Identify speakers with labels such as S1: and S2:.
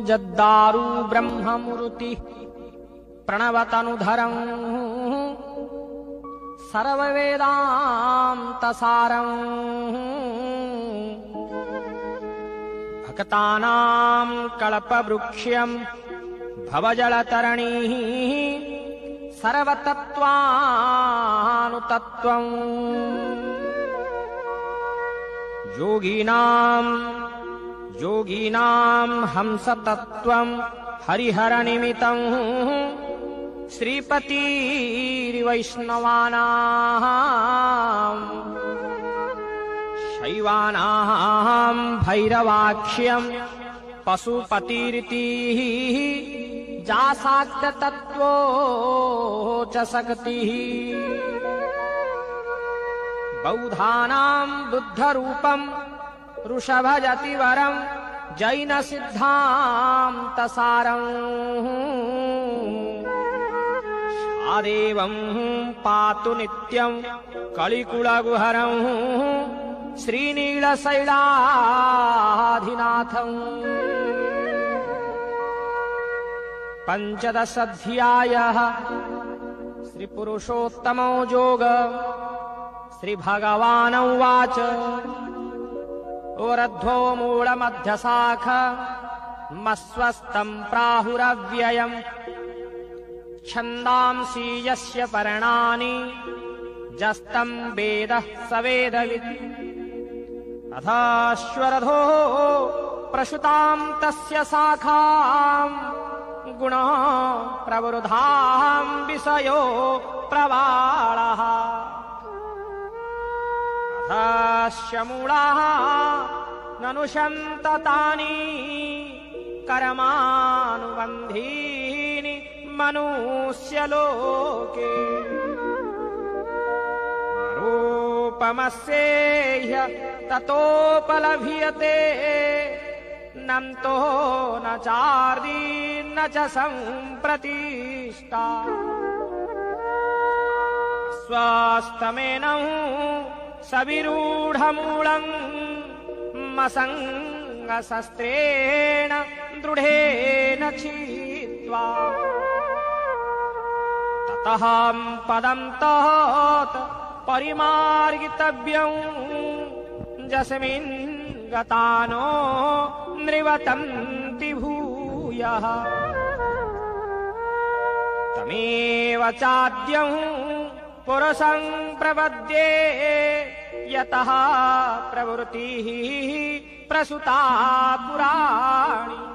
S1: जद्दारू ब्रह्ममूर्ति प्रणवतनुधरं सर्ववेदान्तसारं भक्तानां कल्पवृक्ष्यं भवजलतरणिः सर्वतत्त्वानुतत्त्वं योगिनां हंसतत्त्वं हरिहरनिमित्तं श्रीपतिर्वैष्णवानां शैवानां भैरवाक्ष्यं पशुपतिरितिः जासाक्ततत्त्वो च शक्तिः बौद्धानां बुद्धरूपं ऋषभजतिवरं जैनसिद्धान्तसारं शादेवं पातु नित्यं कलिकुलगुहरं श्रीनीलशैलाधिनाथं पंचदशाध्यायः श्रीपुरुषोत्तमो योग श्रीभगवानुवाच ऊर्ध्वो मूलमध्यशाख मस्वस्तं प्राहुरव्ययम् छन्दांसि यस्य पर्णानि यस्तं वेदः स वेदवित् अथाश्वरधो प्रसुतां तस्य शाखां गुणः प्रवृद्धां विषयो प्रवाळः अथास्य मूलाः ननुशन्ततानि कर्मानुबन्धीनि मनुष्यलोके रूपमस्येह ततोपलभ्यते नन्तो न चार्दी न च सम्प्रतिष्ठा स्वस्थमेनं सविरूढमूलं मसङ्गशस्त्रेण दृढेन छित्त्वा ततः पदं तत् परिमार्गितव्यं यस्मिन् गतानो नृवतन्ति भूयः तमेव चाद्यं पुरुषं प्रपद्ये यतः प्रवृत्तिः प्रसुता पुराणी